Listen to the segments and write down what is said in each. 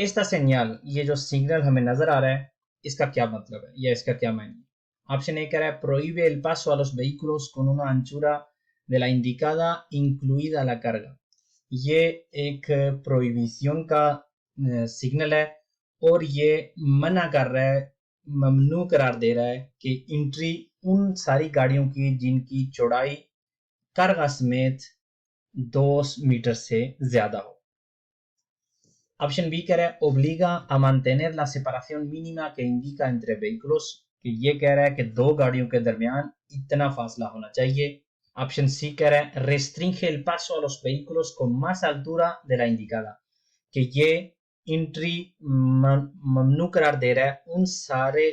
esta señal, ये जो signal हमें नजर आ रहा है, इसका क्या मतलब है या इसका क्या मायने है? ऑप्शन ए कह रहा है prohíbe el paso a los vehículos con una anchura de la indicada incluida la carga. ये एक प्रोहिबिशन का सिग्नल है और ये मना कर रहा है, ममनू करार दे रहा है कि एंट्री उन सारी गाड़ियों की जिनकी चौड़ाई कार्गा समेत 2 मीटर से ज्यादा हो। ऑप्शन बी कह रहा है obliga a mantener la separación mínima que indica entre vehículos, कि ये कह रहा है कि दो गाड़ियों के दरमियान इतना फासला होना चाहिए। ऑप्शन सी कह रहा है restringe el paso a los vehículos con más altura de la indicada, कि ये एंट्री ममनू करार दे रहा है उन सारे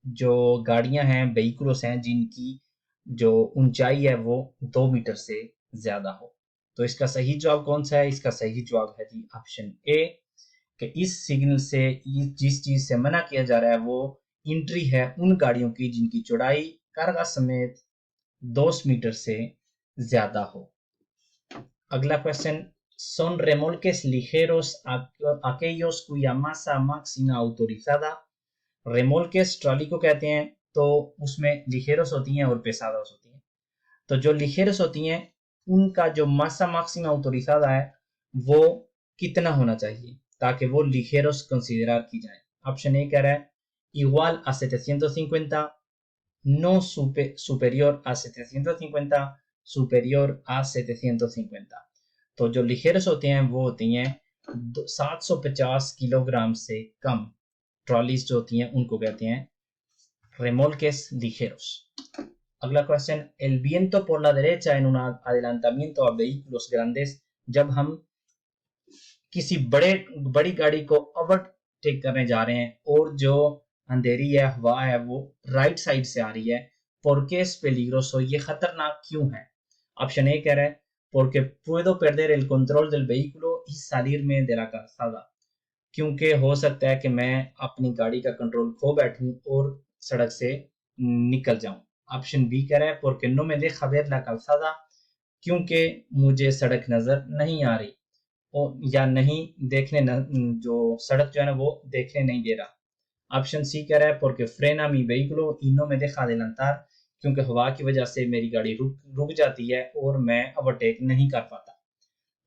जो गाड़ियां हैं, व्हीकल्स हैं जिनकी जो ऊंचाई है वो 2 मीटर से ज्यादा हो। तो इसका सही जवाब कौन सा है? इसका सही जवाब है जी ऑप्शन ए, कि इस सिग्नल से जिस चीज से मना किया जा रहा है वो एंट्री है उन गाड़ियों की जिनकी चौड़ाई कार्गा समेत 2 मीटर से ज्यादा हो। अगला question, son remolques ligeros aquellos cuya masa máxima autorizada। रेमोल्केस ट्रॉली को कहते हैं, तो उसमें लिखेरस होती हैं और पेसादास होती हैं। तो जो लिखेरस होती हैं उनका जो मासा máxima autorizada है वो कितना होना चाहिए ताकि वो लिखेरस कंसीडर की जाए? ऑप्शन ए कह रहा है igual a 750, no superior a 750, superior a 750। तो जो लिखेरस होते हैं वो होती हैं 750 किलोग्राम से कम। ट्रॉलीज जो होती हैं उनको कहते हैं remolques ligeros। अगला question, el viento por la derecha en un adelantamiento a vehículos grandes, जब हम किसी बड़ी गाड़ी को ओवरटेक करने जा रहे हैं और जो अंधेरी है, हवा है, वो राइट साइड से आ रही है, porque es peligroso, ये खतरनाक क्यों है? ऑप्शन ए कह रहा है porque puedo perder el control del vehículo y salirme de la calzada, क्योंकि हो सकता है कि मैं अपनी गाड़ी का कंट्रोल खो बैठूं और सड़क से निकल जाऊं। ऑप्शन बी कह रहा है porque no me deja ver la calzada, क्योंकि मुझे सड़क नजर नहीं आ रही और या नहीं देखने जो सड़क जो है ना वो देखने नहीं दे रहा। ऑप्शन सी कह रहा है porque frena mi vehículo y no me deja adelantar, क्योंकि हवा की वजह से मेरी गाड़ी रुक जाती है और मैं ओवरटेक नहीं कर पाता।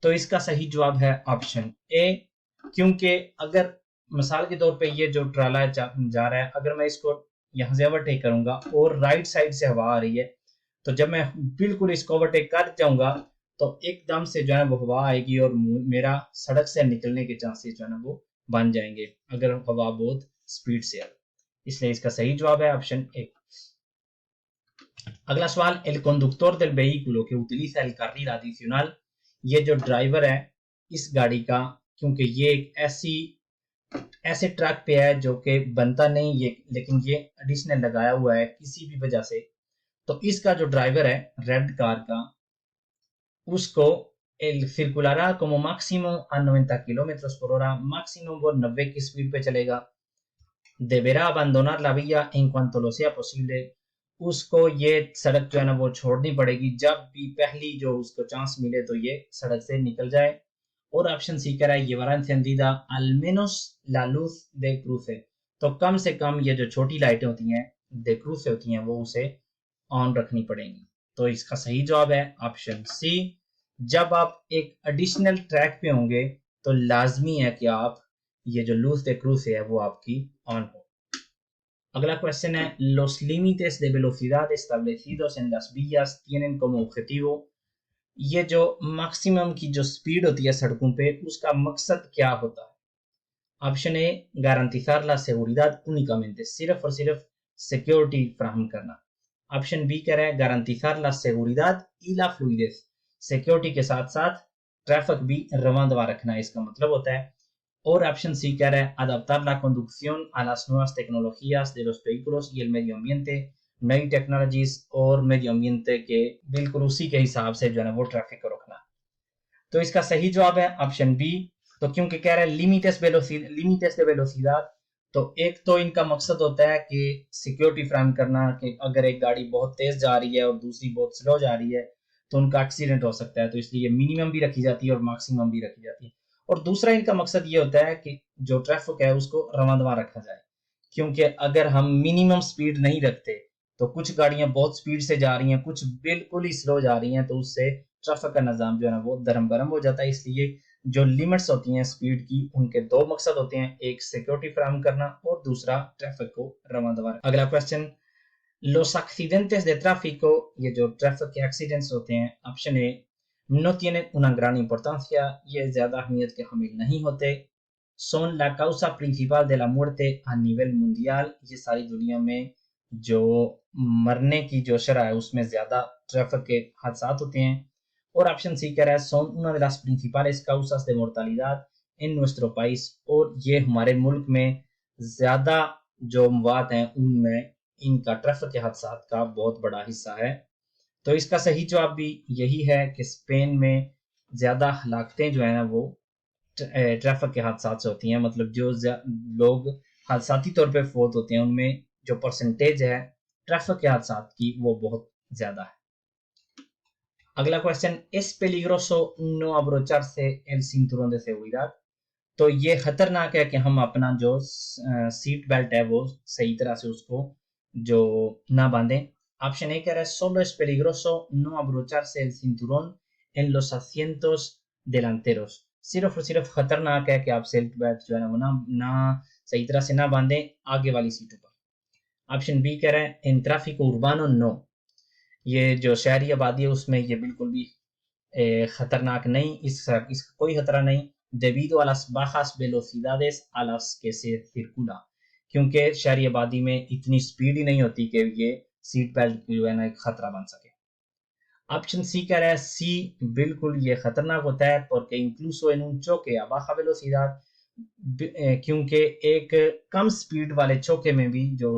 तो इसका सही जवाब है ऑप्शन ए, क्योंकि अगर मिसाल के तौर पे ये जो ट्राला जा रहा है, अगर मैं इसको यहाँ से ओवरटेक करूंगा और राइट साइड से हवा आ रही है, तो जब मैं बिल्कुल इसको ओवरटेक कर जाऊंगा तो एकदम से जो है वो हवा आएगी और मेरा सड़क से निकलने के चांसेस जो है ना वो बन जाएंगे अगर हवा बहुत स्पीड से आए। इसलिए इसका सही जवाब है ऑप्शन ए। अगला सवाल, el conductor del vehículo que utiliza el carril adicional, ये जो ड्राइवर है इस गाड़ी का, क्योंकि ये एक ऐसे ट्रैक पे है जो कि बनता नहीं ये, लेकिन ये एडिशनल लगाया हुआ है किसी भी वजह से, तो इसका जो ड्राइवर है रेड कार का, उसको el circulará como máximo a 90 kilómetros por hora, máximo वो 90 की स्पीड पे चलेगा। deberá abandonar la vía en cuanto lo sea posible, उसको ये सड़क जो है ना वो छोड़नी पड़ेगी जब भी पहली जो उसको चांस मिले तो ये सड़क से निकल जाए। और ऑप्शन सी कह रहा है llevará encendida al menos la luz de cruce, तो कम से कम ये जो छोटी लाइटें होती हैं de cruce होती हैं वो उसे ऑन रखनी पड़ेंगी। तो इसका सही जवाब है ऑप्शन सी। जब आप एक एडिशनल ट्रैक पे होंगे तो लाजमी है कि आप ये जो लूज de cruce है वो आपकी ऑन हो। अगला क्वेश्चन है, los límites de velocidad establecidos en las vías tienen como objetivo, ये जो मैक्सिमम की जो स्पीड होती है सड़कों पे उसका मकसद क्या होता है? Option A garantizar la seguridad únicamente, सिर्फ और सिर्फ सिक्योरिटी फराहम करना। ऑप्शन बी कह रहा है garantizar la seguridad y la fluidez, security के साथ साथ ट्रैफिक भी रवां दवा रखना इसका मतलब होता है। और ऑप्शन सी कह रहा है adaptar la conducción a las nuevas tecnologías de los vehículos y el medio ambiente, नई टेक्नोलॉजीज और medio ambiente के बिल्कुल उसी के हिसाब से जो है ना वो ट्रैफिक को रोकना। तो इसका सही जवाब है ऑप्शन बी। तो क्योंकि कह रहा है límites de velocidad, तो एक तो इनका मकसद होता है कि सिक्योरिटी फ्राहम करना, कि अगर एक गाड़ी बहुत तेज जा रही है और दूसरी बहुत स्लो जा रही है तो उनका एक्सीडेंट हो सकता है, तो इसलिए मिनिमम भी रखी जाती है और मैक्सिमम भी रखी जाती है। और दूसरा इनका मकसद ये होता है कि जो ट्रैफिक है उसको रवां रखा जाए, क्योंकि अगर हम मिनिमम स्पीड नहीं रखते तो कुछ गाड़ियां बहुत स्पीड से जा रही हैं, कुछ बिल्कुल ही स्लो जा रही हैं, तो उससे ट्रैफिक का निजाम जो है ना वो दरम गरम हो जाता है। इसलिए जो लिमिट्स होती हैं स्पीड की, उनके दो मकसद होते हैं, एक सिक्योरिटी फराहम करना और दूसरा ट्रैफिक को रवां दवा। अगला question, los accidentes de tráfico, ये जो ट्रैफिक के एक्सीडेंट्स होते हैं, option A no tienen una gran importancia, ये ज्यादा अहमियत के हामिल नहीं होते। son la causa principal de la muerte a nivel mundial, ये सारी दुनिया में जो मरने की जो शरह है उसमें ज्यादा ट्रैफिक के हादसात होते हैं। और ऑप्शन सी कह रहा है son una de las principales causas de mortalidad en nuestro país, और ये हमारे मुल्क में ज्यादा जो मवात हैं उनमें इनका ट्रैफिक के हादसात का बहुत बड़ा हिस्सा है। तो इसका सही जवाब भी यही है कि स्पेन में ज्यादा हलाकतें जो है ना वो ट्रैफिक के हादसात से होती हैं, मतलब जो लोग हादसाती तौर पे फौत होते हैं उनमें जो परसेंटेज है ट्रैफिक के हादसात की वो बहुत ज्यादा है। अगला question, es peligroso no abrocharse el cinturón de seguridad, तो ये खतरनाक है कि हम अपना जो सीट बेल्ट है वो सही तरह से उसको जो ना बांधें। ऑप्शन ए कह रहा है solo es peligroso no abrocharse el cinturón en los asientos delanteros, सिर्फ और सिर्फ खतरनाक है कि आप सीट बेल्ट जो है ना वो ना सही तरह से ना बांधें आगे वाली सीटों पर। ऑप्शन बी कह रहा है इन tráfico urbano no, ये जो शहरी आबादी है उसमें ये बिल्कुल भी खतरनाक नहीं, इसका कोई खतरा नहीं, debido a las bajas velocidades a las que se circula, क्योंकि शहरी आबादी में इतनी स्पीड ही नहीं होती कि ये सीट बेल्ट जो है ना एक खतरा बन सके। ऑप्शन सी कह रहा है सी बिल्कुल ये खतरनाक होता है, porque incluso en un choque a baja velocidad, क्योंकि एक कम स्पीड वाले चौके में भी जो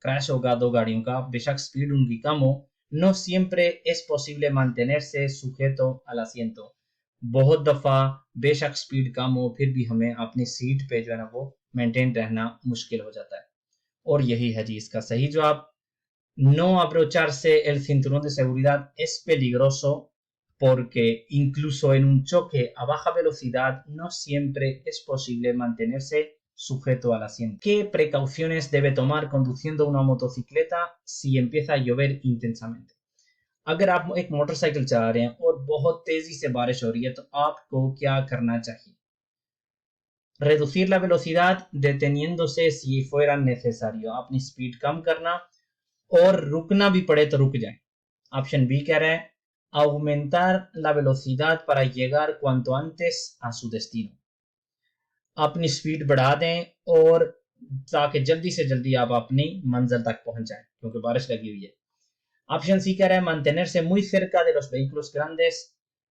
क्रैश होगा दो गाड़ियों का, बेशक स्पीड उनकी कम हो, no siempre es posible mantenerse sujeto al asiento, बहुत दफा बेशक स्पीड कम हो फिर भी हमें अपनी सीट पे जो है ना वो मेंटेन रहना मुश्किल हो जाता है। और यही है जी इसका सही जवाब, no abrocharse el cinturón de seguridad es peligroso porque incluso en un choque a baja velocidad no siempre es posible mantenerse sujeto al asiento. ¿Qué precauciones debe tomar conduciendo una motocicleta si empieza a llover intensamente? अगर आप एक motorcycle चला रहे हैं और बहुत तेजी से बारिश हो रही है तो आपको क्या करना चाहिए? reducir la velocidad deteniéndose si fuera necesario, अपनी स्पीड कम करना और रुकना भी पड़े तो रुक जाए। ऑप्शन बी कह रहा है aumentar la velocidad para llegar cuanto antes a su destino, अपनी स्पीड बढ़ा दें और ताकि जल्दी से जल्दी आप अपनी मंजिल तक पहुंच जाएं क्योंकि बारिश लगी हुई है। ऑप्शन सी कह रहा है mantenerse muy cerca de los vehículos grandes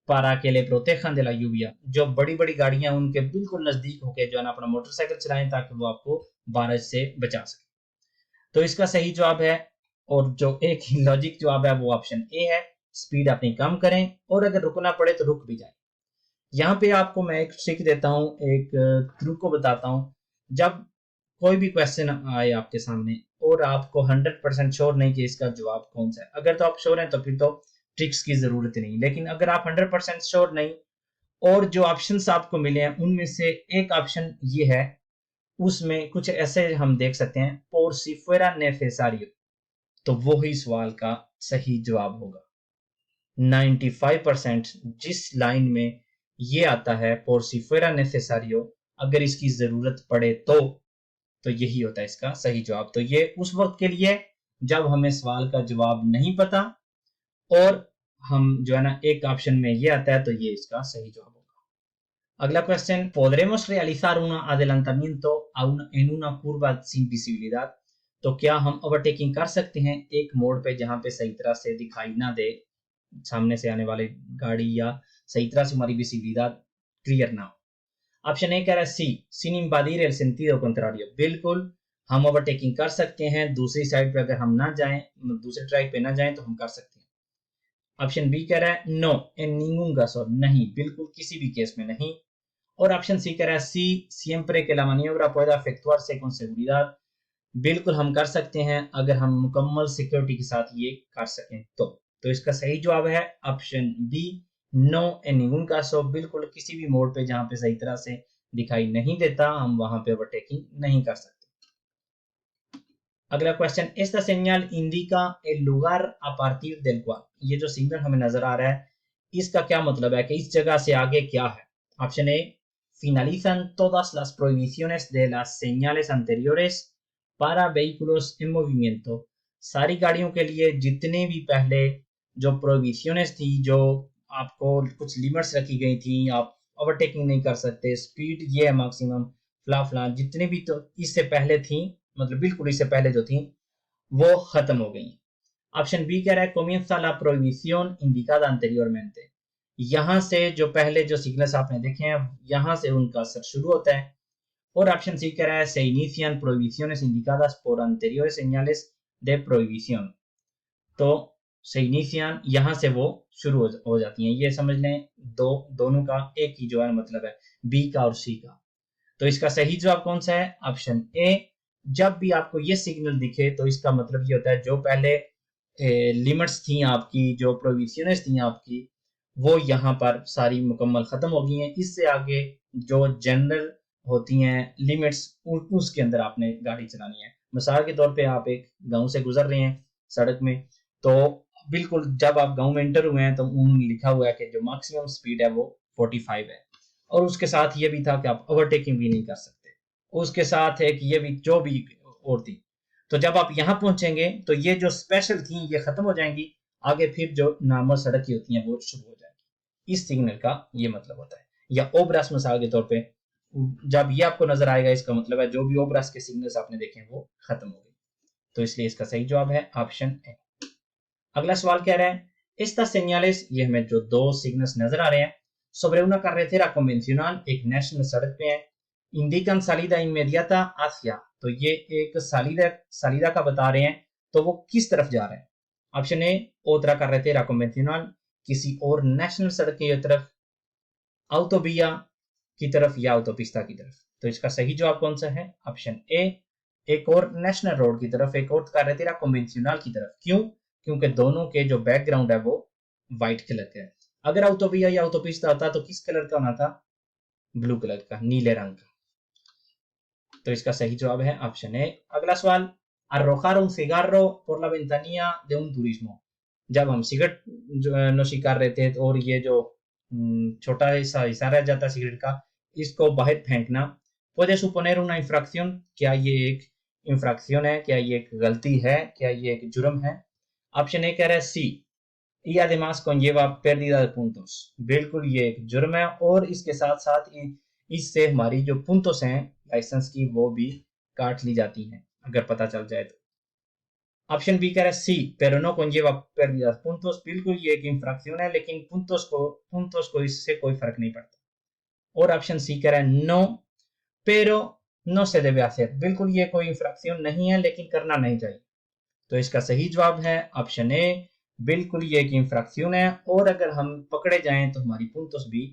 para que le protejan de la lluvia, जो बड़ी बड़ी गाड़ियां उनके बिल्कुल नजदीक होकर जो है ना अपना मोटरसाइकिल चलाएं ताकि वो आपको बारिश से बचा सके। तो इसका सही जवाब है और जो एक लॉजिक जवाब है वो ऑप्शन ए है, स्पीड अपनी कम करें और अगर रुकना पड़े तो रुक भी जाए। यहाँ पे आपको मैं एक ट्रिक देता हूँ, एक ट्रिक को बताता हूँ। जब कोई भी क्वेश्चन आए आपके सामने और आपको 100% श्योर नहीं कि इसका जवाब कौन सा है, अगर तो आप श्योर हैं तो फिर तो ट्रिक्स की जरूरत नहीं, लेकिन अगर आप 100% श्योर नहीं और जो ऑप्शंस आपको मिले हैं उनमें से एक ऑप्शन ये है, उसमें कुछ ऐसे हम देख सकते हैं por si fuera necesario, तो वो ही सवाल का सही जवाब होगा। 95% जिस लाइन में ये आता है por si fuera necesario, अगर इसकी जरूरत पड़े तो यही होता है इसका सही जवाब। तो ये उस वक्त के लिए जब हमें सवाल का जवाब नहीं पता और हम जो है ना एक ऑप्शन में ये आता है तो ये इसका सही जवाब होगा। अगला question, podremos realizar un adelantamiento en una curva sin visibilidad, तो क्या हम ओवरटेकिंग कर सकते हैं एक मोड़ पे जहां पे सही तरह से दिखाई ना दे सामने से आने वाली गाड़ी या सही तरह से हमारी विजिबिलिटी क्लियर ना हो? ऑप्शन ए कह रहा है सी sin invadir el sentido contrario, बिल्कुल हम ओवरटेकिंग कर सकते हैं, दूसरी साइड पे अगर हम ना जाएं, दूसरे ट्रैक पे ना जाएं तो हम कर सकते हैं। ऑप्शन बी कह रहा है नो en ningún caso, नहीं बिल्कुल किसी भी केस में नहीं। और ऑप्शन सी कह रहा है सी siempre que la maniobra pueda efectuarse con seguridad, बिल्कुल हम कर सकते हैं अगर हम मुकम्मल सिक्योरिटी के साथ ये कर सकें तो इसका सही जवाब है ऑप्शन बी नो इन निंगुन caso, बिल्कुल किसी भी मोड़ पे जहां पे सही तरह से दिखाई नहीं देता हम वहां पे ओवरटेकिंग नहीं कर सकते। अगला question, esta señal indica el lugar a partir del cual, ये जो सिग्नल हमें नजर आ रहा है इसका क्या मतलब है कि इस जगह से आगे क्या है। Option A, finalizan todas las prohibiciones de las señales anteriores para vehículos en movimiento, सारी गाड़ियों के लिए जितने भी पहले जो प्रोहिबिशंस थी, जो आपको कुछ लिमिट्स रखी गई थी, आप ओवरटेकिंग नहीं कर सकते, स्पीड ये है मैक्सिमम, फ्ला फ्ला जितने भी तो इससे पहले थी, मतलब बिल्कुल इससे पहले जो थी वो खत्म हो गई। ऑप्शन बी कह रहा है comienza la prohibición indicada anteriormente, यहां से जो पहले जो सिग्नल्स आपने देखे हैं यहां से उनका असर शुरू होता है। और ऑप्शन सी कह रहा है se inician prohibiciones indicadas por anteriores señales de prohibición, तो से इनिशियन यहां से वो शुरू हो जाती हैं। ये समझ लें दोनों का एक ही जो है मतलब है, बी का और सी का। तो इसका सही जवाब कौन सा है? ऑप्शन ए, जब भी आपको ये सिग्नल दिखे तो इसका मतलब ये होता है जो पहले लिमिट्स थी आपकी, जो प्रोविजंस थी आपकी, वो यहाँ पर सारी मुकम्मल खत्म हो गई हैं। इससे आगे जो जनरल होती हैं लिमिट्स उसके अंदर आपने गाड़ी चलानी है। मिसाल के तौर पे आप एक गांव से गुजर रहे हैं सड़क में, तो बिल्कुल जब आप गांव में एंटर हुए हैं तो लिखा हुआ है कि जो मैक्सिमम स्पीड है वो 45 है, और उसके साथ ये भी था कि आप ओवरटेकिंग भी नहीं कर सकते, उसके साथ है कि ये भी जो भी और थी। तो जब आप यहाँ पहुंचेंगे तो ये जो स्पेशल थी ये खत्म हो जाएंगी, आगे फिर जो नॉर्मल सड़क की होती हैं वो शुरू हो जाएंगी। इस सिग्नल का ये मतलब होता है। या ओब्रास मिसाल के तौर पे जब ये आपको नजर आएगा इसका मतलब है जो भी ओब्रास के सिग्नल्स आपने देखे हैं वो खत्म हो गए। तो इसलिए इसका सही जवाब है ऑप्शन ए। अगला सवाल कह रहा है estas señales, ये हमें जो दो सिग्नल्स नजर आ रहे हैं, sobre una carretera convencional, एक नेशनल सड़क पे है, indican salida inmediata hacia, तो ये एक सालिदा का बता रहे हैं, तो वो किस तरफ जा रहे हैं। Option A, otra carretera convencional, किसी और नेशनल सड़क की तरफ, autovía की तरफ या ऑटोपिस्ता की तरफ। तो इसका सही जवाब कौन सा है? ऑप्शन ए, एक और नेशनल रोड की तरफ, एक और कार्रेटेरा कन्वेंशनल की तरफ। क्यों? क्योंकि दोनों के जो बैकग्राउंड है वो व्हाइट कलर का है। अगर ऑटोविया या ऑटोपिस्ता होता तो किस कलर का होना था? ब्लू कलर का, नीले रंग का। तो इसका सही जवाब है ऑप्शन ए। अगला सवाल, arrojar un cigarro por la ventanilla de un turismo, जब हम सिगरेट नोशी कर रहे थे और ये जो छोटा सा हिस्सा रह जाता है सिगरेट का, इसको बाहर फेंकना, puede suponer una infracción, क्या ये एक इंफ्रैक्शन है, क्या ये एक गलती है, क्या ये एक जुर्म है। ऑप्शन ए कह रहा है सी, y además conlleva pérdida de puntos, बिल्कुल ये एक जुर्म है और इसके साथ साथ इससे हमारी जो पुंतोस हैं लाइसेंस की वो भी काट ली जाती हैं अगर पता चल जाए तो। ऑप्शन बी कह रहा है सी, pero no conlleva pérdida de puntos, बिल्कुल ये एक इंफ्रैक्शन है लेकिन पुंतोस को इससे कोई फर्क नहीं पड़ता। और ऑप्शन सी कह रहा है no pero no se debe hacer, बिल्कुल ये कोई इंफ्रैक्शन नहीं है लेकिन करना नहीं चाहिए। तो इसका सही जवाब है ऑप्शन ए, बिल्कुल ये एक इंफ्रैक्शन है और अगर हम पकड़े जाएं तो हमारी पुंतोस भी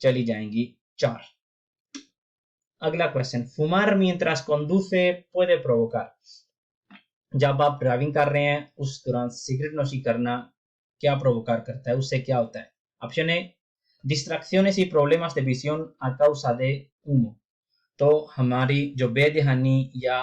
चली जाएंगी 4। अगला question, fumar mientras conduce puede provocar, जब आप ड्राइविंग कर रहे हैं उस दौरान सिगरेट नोशी करना क्या प्रोवोकार करता है, उससे क्या होता है। Option A, distracciones y problemas de visión a causa de humo, तो हमारी जो बेध्यानी या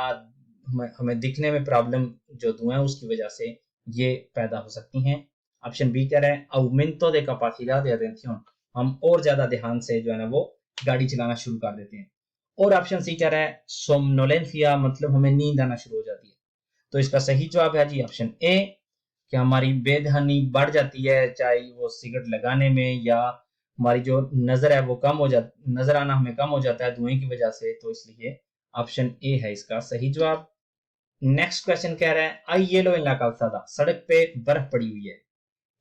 हमें दिखने में प्रॉब्लम जो धुआं है उसकी वजह से ये पैदा हो सकती हैं। ऑप्शन बी कह रहे हैं aumento de capacidad de atención, हम और ज्यादा ध्यान से जो है ना वो गाड़ी चलाना शुरू कर देते हैं। और ऑप्शन सी कह रहा है somnolencia, मतलब हमें नींद आना शुरू हो जाती है। तो इसका सही जवाब है जी ऑप्शन ए, कि हमारी बेध्यानी बढ़ जाती है, चाहे वो सिगरेट लगाने में या हमारी जो नजर है वो कम हो जाती, नजर आना हमें कम हो जाता है धुएं की वजह से। तो इसलिए ऑप्शन ए है इसका सही जवाब। नेक्स्ट क्वेश्चन कह रहा है आई येलो इन ला calzada, सड़क पे बर्फ पड़ी हुई है,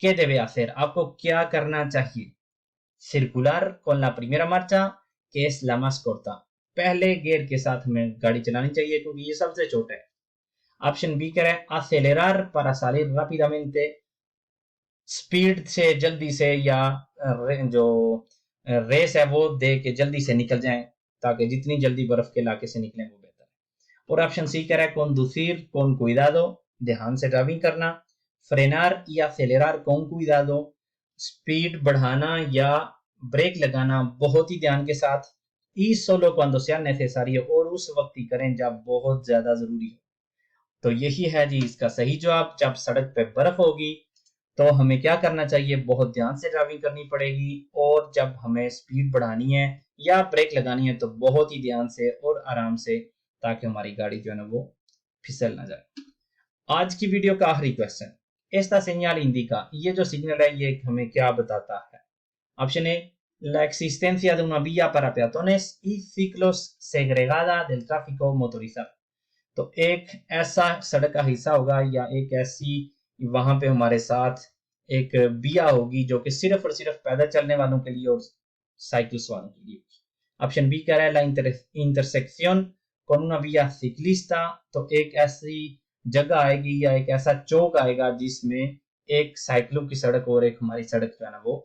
¿qué debe hacer, आपको क्या करना चाहिए? circular con la primera marcha, que es la más corta, पहले गियर के साथ हमें गाड़ी चलानी चाहिए क्योंकि ये सबसे छोटा है। ऑप्शन बी कह रहा है acelerar para salir rápidamente, speed से जल्दी से या जो रेस है वो दे के जल्दी से निकल जाएं ताकि जितनी जल्दी बर्फ के इलाके से निकलें वो बेहतर है। और ऑप्शन सी कह रहा है conducir con cuidado, ध्यान से ड्राइविंग करना, frenar y acelerar con cuidado, speed बढ़ाना या ब्रेक लगाना बहुत ही ध्यान के साथ, y solo cuando sea necesario, और उस वक्त ही करें जब बहुत ज्यादा जरूरी हो। तो यही है जी इसका सही जवाब। जब सड़क पे बर्फ होगी तो हमें क्या करना चाहिए, बहुत ध्यान से ड्राइविंग करनी पड़ेगी, और जब हमें स्पीड बढ़ानी है या ब्रेक लगानी है तो बहुत ही ध्यान से और आराम से, ताकि हमारी गाड़ी जो है ना वो फिसल ना जाए। आज की वीडियो का आखिरी क्वेश्चन, esta señal indica, ये जो सिग्नल है ये हमें क्या बताता है? Option A, la existencia de una vía para peatones y ciclos segregada del tráfico motorizado। तो एक ऐसा सड़क का हिस्सा होगा या एक ऐसी वहां पे हमारे साथ एक बिया होगी जो कि सिर्फ और सिर्फ पैदल चलने वालों के लिए और साइकिल्स वालों के लिए। ऑप्शन बी कह रहा है la intersección con una vía ciclista, तो एक ऐसी जगह आएगी या एक ऐसा चौक आएगा जिसमें एक साइकिलों की सड़क और एक हमारी सड़क जो है ना वो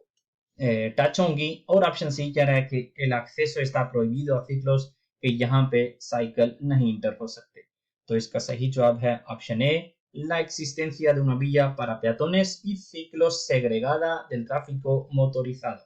टच होंगी। और ऑप्शन सी कह रहा है कि el acceso está prohibido a ciclos, कि यहाँ पे साइकिल नहीं इंटर हो सकते। तो इसका सही जवाब है option A, la existencia de una vía para peatones y ciclos segregada del tráfico motorizado।